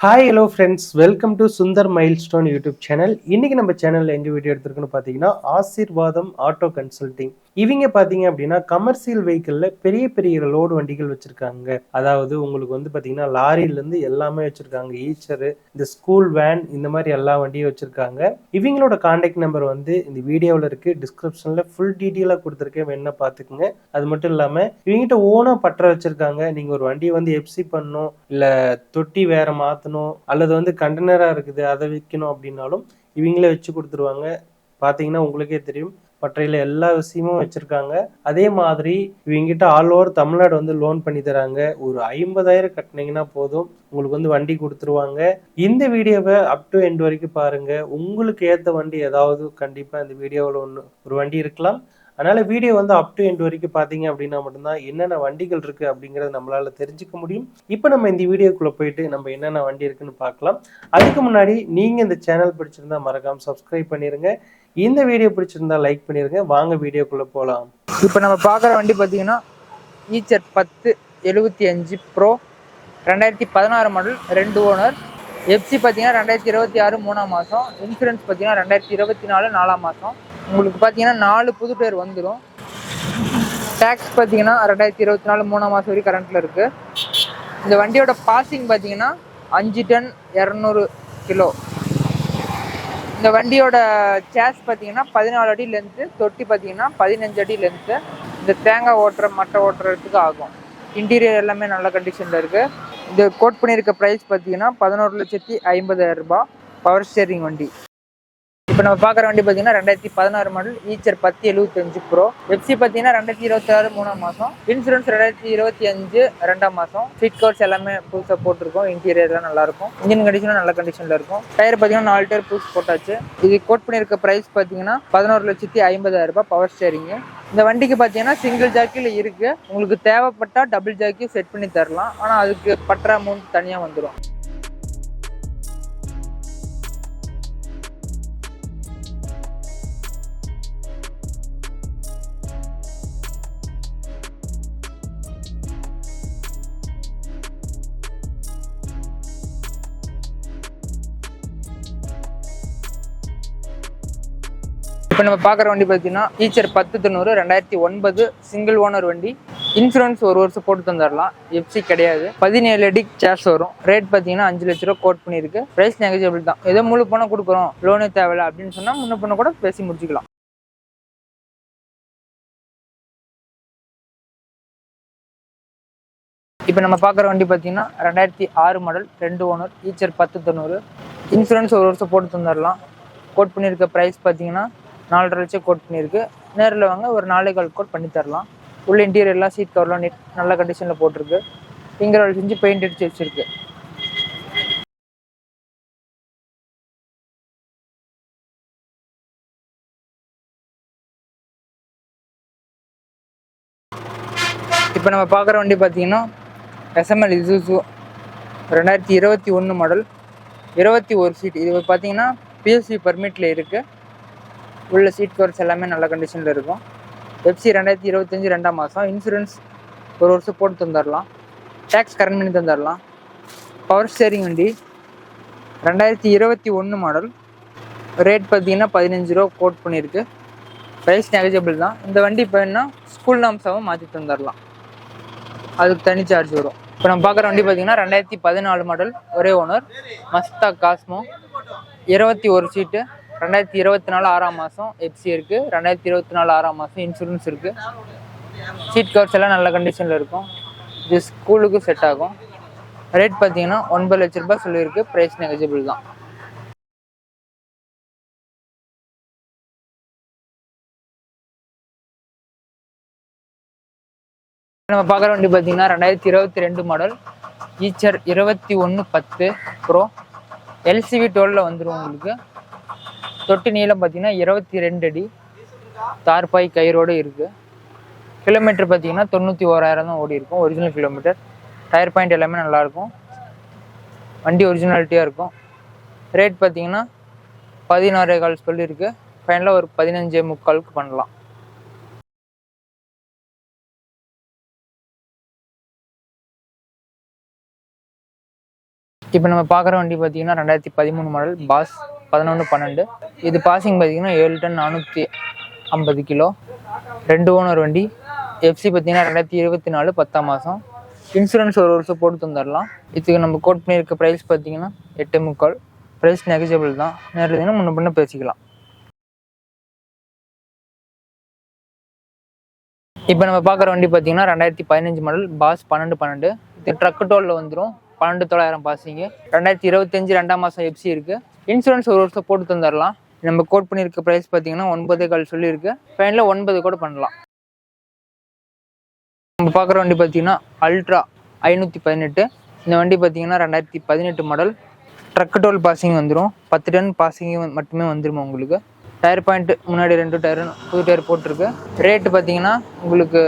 Hi hello friends, welcome to Sundar milestone YouTube channel. இன்னைக்கு நம்ம சேனல்ல எங்க வீடியோ எடுத்திருக்குன்னு பார்த்தீங்கன்னா ஆசீர்வாதம் ஆட்டோ கன்சல்டிங். இவங்க பார்த்தீங்க அப்படின்னா கமர்ஷியல் வெஹிக்கிளில் பெரிய பெரிய லோடு வண்டிகள் வச்சிருக்காங்க. அதாவது உங்களுக்கு வந்து பார்த்தீங்கன்னா லாரியிலேருந்து எல்லாமே வச்சிருக்காங்க. ஈச்சரு, இந்த ஸ்கூல் வேன், இந்த மாதிரி எல்லா வண்டியும் வச்சிருக்காங்க. இவங்களோட கான்டாக்ட் நம்பர் வந்து இந்த வீடியோவில் இருக்கு, டிஸ்கிரிப்ஷனில் ஃபுல் டீட்டெயிலாக கொடுத்துருக்கேன், வேணா பார்த்துக்குங்க. அது மட்டும் இல்லாமல் இவங்ககிட்ட ஓனாக பற்ற வச்சிருக்காங்க. நீங்கள் ஒரு வண்டியை வந்து எஃப்சி பண்ணணும், இல்லை தொட்டி வேற மாற்றணும், அல்லது வந்து கண்டெய்னராக இருக்குது அதை விற்கணும் அப்படின்னாலும் இவங்களே வச்சு கொடுத்துருவாங்க. பார்த்தீங்கன்னா உங்களுக்கே தெரியும், பற்றையில் எல்லா விஷயமும் வச்சுருக்காங்க. அதே மாதிரி இவங்ககிட்ட ஆல் ஓவர் தமிழ்நாடு வந்து லோன் பண்ணி தராங்க. ஒரு 50,000 கட்டினீங்கன்னா போதும், உங்களுக்கு வந்து வண்டி கொடுத்துருவாங்க. இந்த வீடியோவை அப் டு எண்ட் வரைக்கும் பாருங்கள். உங்களுக்கு ஏற்ற வண்டி ஏதாவது கண்டிப்பாக இந்த வீடியோவில் ஒரு வண்டி இருக்கலாம். அதனால வீடியோ வந்து அப் டு எண்ட் வரைக்கும் பார்த்தீங்க அப்படின்னா மட்டும்தான் என்னென்ன வண்டிகள் இருக்கு அப்படிங்கறத நம்மளால தெரிஞ்சுக்க முடியும். இப்போ நம்ம இந்த வீடியோக்குள்ள போயிட்டு நம்ம என்னென்ன வண்டி இருக்குன்னு பார்க்கலாம். அதுக்கு முன்னாடி நீங்க இந்த சேனல் பிடிச்சிருந்தா மறக்காம சப்ஸ்கிரைப் பண்ணிருங்க. இந்த வீடியோ பிடிச்சிருந்தா லைக் பண்ணிருங்க. வாங்க வீடியோக்குள்ள போகலாம். இப்போ நம்ம பார்க்குற வண்டி பார்த்தீங்கன்னா Eicher 1075 bro 2016 model, 2 owner. FC பார்த்தீங்கன்னா 2026 3ஆம் மாதம். இன்சூரன்ஸ் பார்த்தீங்கன்னா 2024 4ஆம் மாதம். உங்களுக்கு பார்த்தீங்கன்னா 4 புது பேர் வந்துடும். டேக்ஸ் பார்த்தீங்கன்னா 2024 3ஆம் மாதம் வரைக்கும் கரண்ட்டில் இருக்குது. இந்த வண்டியோட பாசிங் பார்த்தீங்கன்னா 5 டன் 200 கிலோ. இந்த வண்டியோட சேஸ் பார்த்தீங்கன்னா 14 அடி லென்த்து, தொட்டி பார்த்தீங்கன்னா 15 அடி லென்த்து. இந்த தேங்காய் மட்டை ஓட்டுறதுக்கு ஆகும். இன்டீரியர் எல்லாமே நல்ல கண்டிஷனில் இருக்குது. இது கோட் பண்ணியிருக்க ப்ரைஸ் பார்த்தீங்கன்னா 11,50,000 ரூபாய். பவர் ஸ்டேரிங் வண்டி. இப்போ நம்ம பார்க்குற வண்டி பார்த்தீங்கன்னா 2016 மாடல் ஈச்சர் 1075 ப்ரோ. எஃப்சி பார்த்தீங்கன்னா 2026 3ஆம் மாதம். இன்சூரன்ஸ் 2025 2ஆம் மாதம். சீட் கவர்ஸ் எல்லாமே புதுசாக போட்டிருக்கோம். இன்டீரியர்லாம் நல்லாயிருக்கும். இன்ஜின் கண்டிஷனும் நல்ல கண்டிஷனில் இருக்கும். டயர் பார்த்தீங்கன்னா 4 டயர் புதுசு போட்டாச்சு. இது கோட் பண்ணியிருக்க ப்ரைஸ் பார்த்தீங்கன்னா 11,50,000 ரூபாய். Power steering. இந்த வண்டிக்கு பார்த்தீங்கன்னா சிங்கிள் ஜாக்கியில் இருக்குது. உங்களுக்கு தேவைப்பட்டால் டபுள் ஜாக்கியும் செட் பண்ணி தரலாம். ஆனால் அதுக்கு பற்ற அமௌண்ட் தனியாக வந்துடும். இப்போ நம்ம பார்க்குற வண்டி பார்த்தீங்கன்னா ஈச்சர் 1090 2009 சிங்கிள் ஓனர் வண்டி. இன்சூரன்ஸ் 1 வருஷம் போட்டு தந்துடலாம். எஃப்சி கிடையாது. 17 அடி கேஷ் வரும். ரேட் பார்த்தீங்கன்னா 5 லட்ச ரூபா கோட் பண்ணியிருக்கு. ப்ரைஸ் நெகஜிபிள் தான். ஏதோ முழு பணம் கொடுக்குறோம், லோனே தேவையில்ல அப்படின்னு சொன்னால் முன்ன பண்ண கூட பேசி முடிச்சுக்கலாம். இப்போ நம்ம பார்க்குற வண்டி பார்த்தீங்கன்னா 2006 மாடல், 2 ஓனர், ஈச்சர் 1090. இன்சூரன்ஸ் 1 வருஷம் போட்டு தந்துடலாம். கோட் பண்ணியிருக்க ப்ரைஸ் பார்த்தீங்கன்னா 4.5 லட்சம் கோட் பண்ணியிருக்கு. நேரில் வாங்க, ஒரு 4.25 கோட் பண்ணி தரலாம். உள்ள இன்டீரியர்லாம் சீட் கவர்லாம் நீட் நல்ல கண்டிஷனில் போட்டிருக்கு. ஃபிங்கர் ஆயில் செஞ்சு பெயிண்ட் அடிச்சு வச்சிருக்கு. இப்போ நம்ம பார்க்குற வண்டி பார்த்தீங்கன்னா எஸ்எம்எல் இசூசு 2021 மாடல், 21 சீட். இது பார்த்தீங்கன்னா பிஎஸ்சி பர்மிட்டில் இருக்குது. உள்ள சீட் கவர்ஸ் எல்லாமே நல்ல கண்டிஷனில் இருக்கும். எஃப்சி 2025 2ஆம் மாதம். இன்சூரன்ஸ் 1 வருஷம் போட்டு தந்துடலாம். டேக்ஸ் கரண்ட் பண்ணி தந்துடலாம். பவர் ஸ்டேரிங் வண்டி 2021 மாடல். ரேட் பார்த்தீங்கன்னா 15 ரூபா கோட் பண்ணியிருக்கு. ப்ரைஸ் நெகஜிபிள் தான். இந்த வண்டி இப்போ என்ன ஸ்கூல் நாம்ஸாகவும் மாற்றி தந்துடலாம். அதுக்கு தனி சார்ஜ் வரும். இப்போ நம்ம பார்க்குற வண்டி பார்த்தீங்கன்னா 2014 மாடல், ஒரே ஓனர், மஸ்தா காஸ்மோ, 21 சீட்டு. 2024 6ஆம் மாதம் எஃப்சி இருக்குது. 2024 6ஆம் மாதம் இன்சூரன்ஸ் இருக்குது. சீட் கவர்ஸ் எல்லாம் நல்ல கண்டிஷனில் இருக்கும். இது ஸ்கூலுக்கு செட் ஆகும். ரேட் பார்த்தீங்கன்னா 9 லட்ச ரூபாய் சொல்லியிருக்கு. ப்ரைஸ் நெகஜிபிள் தான். நம்ம பார்க்குற வண்டி பார்த்தீங்கன்னா 2022 மாடல், ஈச்சர் 2110 ப்ரோ. எல்சிவி 12 வந்துடும் உங்களுக்கு. தொட்டி நீளம் பார்த்தீங்கன்னா 22 அடி. தார்பாய் கயிறோடு இருக்குது. கிலோமீட்டர் பார்த்தீங்கன்னா 91,000 தான் ஓடி இருக்கும், ஒரிஜினல் கிலோமீட்டர். டயர் பாயிண்ட் எல்லாமே நல்லாயிருக்கும். வண்டி ஒரிஜினாலிட்டியாக இருக்கும். ரேட் பார்த்தீங்கன்னா 16.25 சொல்லியிருக்கு. ஃபைனலாக ஒரு 15.75 பண்ணலாம். இப்போ நம்ம பார்க்குற வண்டி பார்த்தீங்கன்னா 2013 மாடல் பாஸ் 1112. இது பாசிங் பார்த்தீங்கன்னா 7 டன் 450 கிலோ, 2 ஓனர் வண்டி. எஃப்சி பார்த்தீங்கன்னா 2024 10ஆம் மாதம். இன்சூரன்ஸ் ஒரு வருஷம் போட்டு தந்துடலாம். இதுக்கு நம்ம கோட் பண்ணியிருக்க ப்ரைஸ் பார்த்தீங்கன்னா 8.25. ப்ரைஸ் நெகஜிபிள் தான். நேரில் முன்ன பின்ன பேசிக்கலாம். இப்போ நம்ம பார்க்குற வண்டி பார்த்தீங்கன்னா 2015 மாடல் பாஸ் 1212. இது ட்ரக் டோலில் வந்துடும். 12,900 பாசிங்கு. 2025 2ஆம் மாதம் எஃப்சி இருக்குது. இன்சூரன்ஸ் ஒரு வருஷம் போட்டு தந்துடலாம். நம்ம கோட் பண்ணியிருக்க ப்ரைஸ் பார்த்தீங்கன்னா 9.25 சொல்லியிருக்கு. ஃபைனலில் 9 கூட பண்ணலாம். நம்ம பார்க்குற வண்டி பார்த்தீங்கன்னா அல்ட்ரா 518. இந்த வண்டி பார்த்தீங்கன்னா 2018 மாடல். ட்ரக் டோல் பாசிங் வந்துடும். 10 டன் பாசிங் மட்டுமே வந்துடும் உங்களுக்கு. டயர் பாயிண்ட் முன்னாடி 2 டயர் புது டயர் போட்டிருக்கு. ரேட்டு பார்த்தீங்கன்னா உங்களுக்கு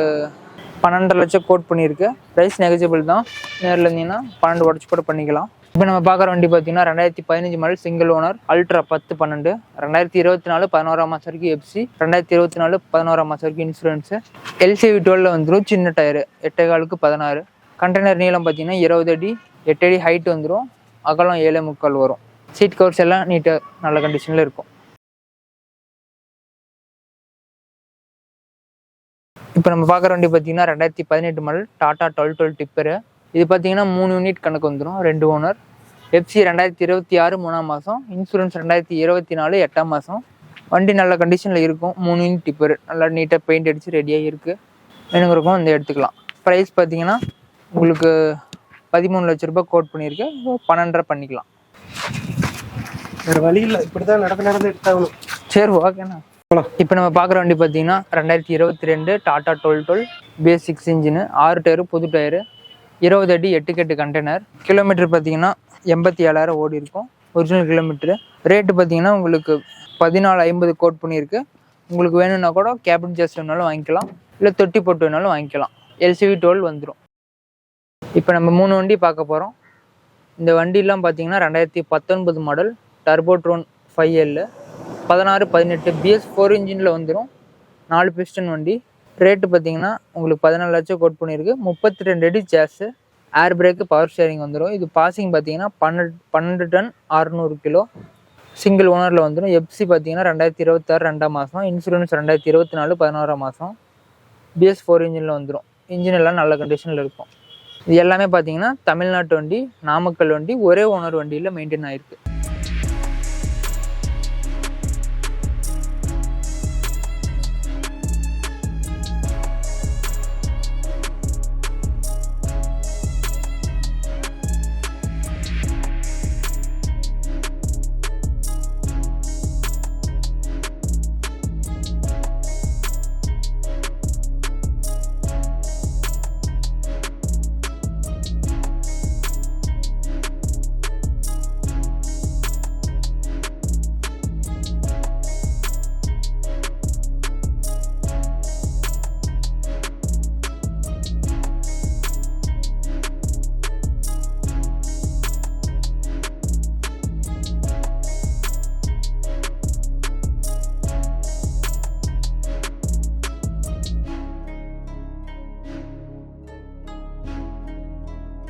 12.5 லட்சம் கோட் பண்ணியிருக்கு. ப்ரைஸ் நெகஜிபிள் தான். நேரில் இருந்தீங்கன்னா 12 உடச்சி கூட பண்ணிக்கலாம். இப்போ நம்ம பார்க்குற வண்டி பார்த்தீங்கன்னா 2015 மாடல் சிங்கிள் ஓனர் அல்ட்ரா 1012. 2024 11ஆம் மாதம் வரைக்கும் எஃப்சி. 2024 11ஆம் மாதம் வரைக்கும் இன்சூரன்ஸு. எல்சிவி 12 வந்துடும். சின்ன டயரு 8.25க்கு 16. கண்டெய்னர் நீளம் பார்த்தீங்கன்னா 20 அடி, 8 அடி ஹைட் வந்துடும். அகலம் 7.25 வரும். சீட் கவர்ஸ் எல்லாம் நீட்டாக நல்ல கண்டிஷனில் இருக்கும். இப்போ நம்ம பார்க்குற வண்டி பார்த்தீங்கன்னா 2018 மாடல் டாடா 1212 டிப்பரு. இது பார்த்தீங்கன்னா 3 யூனிட் கணக்கு வந்துடும். 2 ஓனர். எஃப்சி 2026 3ஆம் மாதம். இன்சூரன்ஸ் 2024 8ஆம் மாதம். வண்டி நல்ல கண்டிஷனில் இருக்கும். 3 யூனிட் டிப்பரு நல்லா நீட்டாக பெயிண்ட் அடித்து ரெடியாக இருக்குது. வேணுங்கிறக்கும் வந்து எடுத்துக்கலாம். ப்ரைஸ் பார்த்தீங்கன்னா உங்களுக்கு 13 லட்ச ரூபாய் கோட் பண்ணியிருக்கு. 12.5 பண்ணிக்கலாம். வேறு வழி இல்லை, இப்படி தான் நடந்து எடுத்தாகணும். சரி, ஓகேண்ணா. இப்போ நம்ம பார்க்குற வண்டி பார்த்தீங்கன்னா 2022 டாடா 1212 பேசிக்ஸ் இன்ஜினு, 6 டயரு புது டயரு, 20 அடி 8 கட்டு கண்டெய்னர். கிலோமீட்டர் பார்த்தீங்கன்னா 87,000 ஓடி இருக்கும். Original kilometre. ரேட்டு பார்த்தீங்கன்னா உங்களுக்கு 14.50 கோட் பண்ணியிருக்கு. உங்களுக்கு வேணும்னா கூட கேபின் ஜாஸ் வேணாலும் வாங்கிக்கலாம், இல்லை தொட்டி போட்டு வேணாலும் வாங்கிக்கலாம். எல்சிவி 12 வந்துடும். இப்போ நம்ம 3 வண்டி பார்க்க போகிறோம். இந்த வண்டிலாம் பார்த்தீங்கன்னா 2019 மாடல் டர்போட்ரோன் 5L 16-18 BS 4 இன்ஜினில் வந்துடும். 4 பிஸ்டன் வண்டி. ரேட்டு பார்த்தீங்கன்னா உங்களுக்கு 14 லட்சம் கோட் பண்ணியிருக்கு. 32 அடி ஜாஸு, ஏர் பிரேக்கு, பவர் ஸ்டேரிங் வந்துடும். இது பாசிங் பார்த்தீங்கன்னா 12 டன் 600 கிலோ. சிங்கிள் ஓனரில் வந்துடும். எஃப்சி பார்த்தீங்கன்னா 2026 2ஆம் மாதம். இன்சூரன்ஸ் 2024 11ஆம் மாதம். BS 4 இன்ஜினில் வந்துடும். இன்ஜின் எல்லாம் நல்ல கண்டிஷனில் இருக்கும். இது எல்லாமே பார்த்தீங்கன்னா தமிழ்நாட்டு வண்டி, நாமக்கல் வண்டி, ஒரே ஓனர் வண்டியில் மெயின்டைன் ஆகிருக்கு.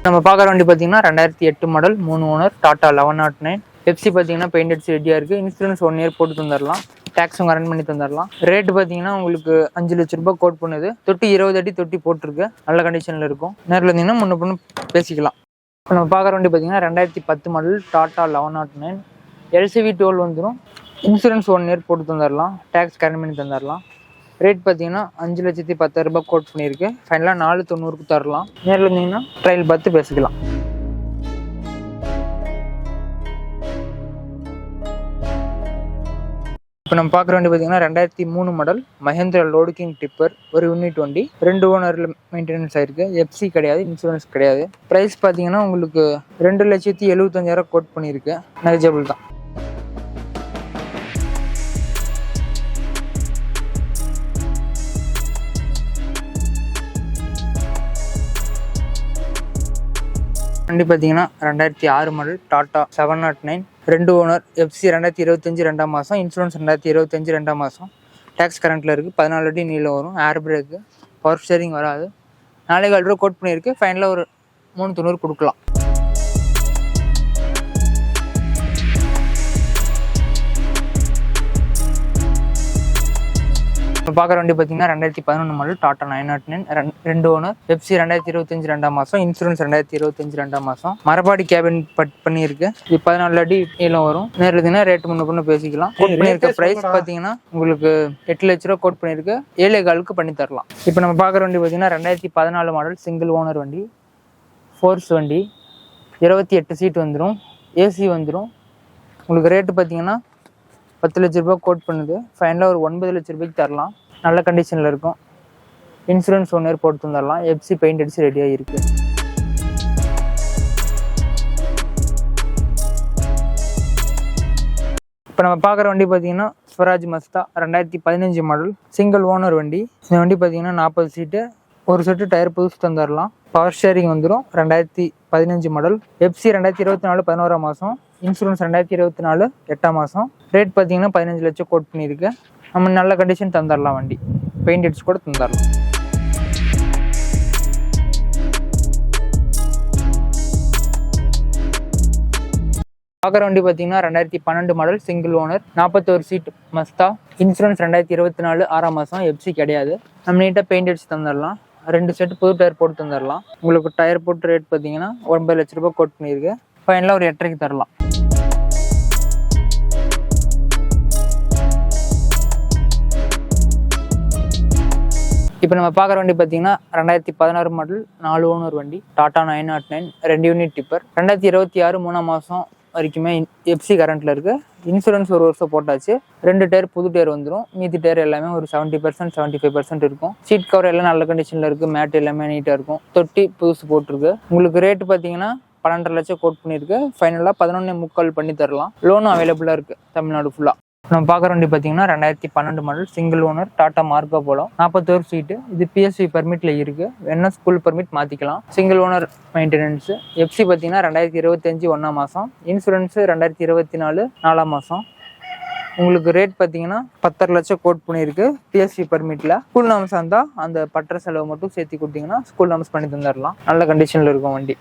நம்ம பார்க்குற வண்டி பார்த்தீங்கன்னா 2008 மாடல் 3 ஓனர் டாடா 1109. எஃப்சி பார்த்தீங்கன்னா பெயிண்ட் அடிச்சு ரெடியாக இருக்குது. இன்சூரன்ஸ் 1 இயர் போட்டு தந்துடலாம். டேக்ஸும் கரண்ட் பண்ணி தந்துடலாம். ரேட்டு பார்த்தீங்கன்னா உங்களுக்கு 5 லட்ச ரூபாய் கோட் பண்ணுது. தொட்டி 20 அடி தொட்டி போட்டிருக்கு. நல்ல கண்டிஷனில் இருக்கும். நேரில் இருந்தீங்கன்னா முன்ன பொண்ணு பேசிக்கலாம். நம்ம பார்க்குற வண்டி பார்த்தீங்கன்னா 2010 மாடல் டாடா 1109. எல்சிவி 12 வந்துடும். இன்சூரன்ஸ் 1 இயர் போட்டு தந்துடலாம். டேக்ஸ் கரண்ட் பண்ணி தந்துடலாம். ரேட் பார்த்தீங்கன்னா 5,10,000 ரூபாய் கோட் பண்ணியிருக்கு. ஃபைனலாக 490க்கு தரலாம். நேரில் இருந்தீங்கன்னா ட்ரையல் பார்த்து பேசிக்கலாம். இப்போ நம்ம பார்க்குற வண்டி பார்த்தீங்கன்னா 2003 model Mahindra load king tipper, ஒரு யூனிட் வண்டி, 2 ஓனரில் மெயின்டெனன்ஸ் ஆயிருக்கு. எஃப்சி கிடையாது, இன்சூரன்ஸ் கிடையாது. ப்ரைஸ் பார்த்தீங்கன்னா உங்களுக்கு 2,75,000 கோட் பண்ணியிருக்கு. நெகஜிபிள் தான். வண்டி பார்த்தீங்கன்னா 2006 மாடல் டாடா 709. 2 ஓனர். எஃப்சி 2025 2ஆம் மாதம். இன்சூரன்ஸ் 2025 2ஆம் மாதம். டேக்ஸ் கரண்ட்டில் இருக்குது. 14 அடி நீளம் வரும். ஏர் பிரேக்கு, பவர் ஸ்டேரிங் வராது. 4,400 கோட் பண்ணியிருக்கு. ஃபைனலாக ஒரு 390 கொடுக்கலாம். இப்போ பார்க்குற வண்டி பார்த்தீங்கன்னா 2011 மாடல் டாடா 909 2 ஓனர். எஃப்சி 2025 2ஆம் மாதம். இன்சூரன்ஸ் 2025 2ஆம் மாதம். மரபாடி கேபின் பட் பண்ணியிருக்கு. இது 14 அடி நீளம் வரும். நேரில் ரேட்டு முன்ன பேசிக்கலாம். கோட் பண்ணியிருக்க ப்ரைஸ் பார்த்தீங்கன்னா உங்களுக்கு 8 லட்ச ரூபா கோட் பண்ணியிருக்கு. 7.25 பண்ணி தரலாம். இப்போ நம்ம பார்க்குற வண்டி பார்த்தீங்கன்னா 2014 மாடல் சிங்கிள் ஓனர் வண்டி, ஃபோர்ஸ் வண்டி, 28 சீட் வந்துடும், ஏசி வந்துடும். உங்களுக்கு ரேட்டு பார்த்தீங்கன்னா 10 லட்ச ரூபா கோட் பண்ணுது. ஃபைனலாக ஒரு 9 லட்ச ரூபாய்க்கு தரலாம். நல்ல கண்டிஷனில் இருக்கும். இன்சூரன்ஸ் 1 இயர் போட்டு தந்துடலாம். எஃப்சி பெயிண்ட் அடிச்சு ரெடியாக இருக்குது. இப்போ நம்ம பார்க்குற வண்டி பார்த்தீங்கன்னா ஸ்வராஜ் மஸ்தா 2015 மாடல் சிங்கிள் ஓனர் வண்டி. இந்த வண்டி பார்த்தீங்கன்னா 40 சீட்டு, ஒரு செட்டு டயர் புதுசு தந்துடலாம். பவர் ஷேரிங் வந்துடும். 2015 மாடல். எஃப்சி 2024 11ஆம் மாதம். இன்சூரன்ஸ் 2024 8ஆம் மாதம். ரேட் பார்த்தீங்கன்னா 15 லட்சம் கோட் பண்ணியிருக்கு. நம்ம நல்ல கண்டிஷன் தந்துடலாம். வண்டி பெயிண்ட் அடிச்சு கூட தந்துடலாம். பார்க்குற வண்டி பார்த்தீங்கன்னா 2012 model single owner 41 seat Mazda. Insurance 2024 6ஆம் மாதம். எஃப்சி கிடையாது. நம்ம நீட்டாக பெயிண்ட் அடிச்சு தந்துடலாம். 2 செட்டு புது டயர் போட்டு தந்துடலாம். உங்களுக்கு டயர் போட்டு ரேட் பார்த்தீங்கன்னா 9 லட்ச ரூபாய் கோட் பண்ணியிருக்கு. ஃபைனலாக ஒரு 8.5 தரலாம். இப்போ நம்ம பார்க்குற வண்டி பார்த்தீங்கன்னா 2016 மாடல் 4 ஓனர் வண்டி டாடா 909 2 யூனிட் டிப்பர். 2026 3ஆம் மாதம் வரைக்குமே எஃப்சி கரண்ட்டில் இருக்குது. இன்சூரன்ஸ் 1 வருஷம் போட்டாச்சு. 2 டயர் புது டயர் வந்துடும். மீதி டயர் எல்லாமே ஒரு 70% 75% இருக்கும். சீட் கவர் எல்லாம் நல்ல கண்டிஷனில் இருக்குது. மேட் எல்லாமே நீட்டாக இருக்கும். தொட்டி புதுசு போட்டிருக்கு. உங்களுக்கு ரேட்டு பார்த்தீங்கன்னா 12.5 லட்சம் கோட் பண்ணியிருக்கு. ஃபைனலாக 11.25 பண்ணி தரலாம். லோனும் அவைலபிளாக இருக்குது தமிழ்நாடு ஃபுல்லாக. நம்ம பார்க்குற வண்டி பார்த்தீங்கன்னா 2012 model single owner Tata Marco polo 41 சீட்டு. இது பிஎஸ்சி பர்மிட்டில் இருக்குது. வேணா ஸ்கூல் பர்மிட் மாற்றிக்கலாம். Single owner maintenance. எஃப்சி பார்த்தீங்கன்னா 2025 1ஆம் மாதம். இன்சூரன்ஸு 2024 4ஆம் மாதம். உங்களுக்கு ரேட் பார்த்தீங்கன்னா 10.5 லட்சம் கோட் பண்ணியிருக்கு. பிஎஸ்சி பர்மிட்டில். ஸ்கூல் நாம்ஸ் இருந்தால் அந்த பற்ற செலவு மட்டும் சேர்த்து கொடுத்தீங்கன்னா ஸ்கூல் நாம்ஸ் பண்ணி தந்துடலாம். நல்ல கண்டிஷனில் இருக்கும் வண்டி.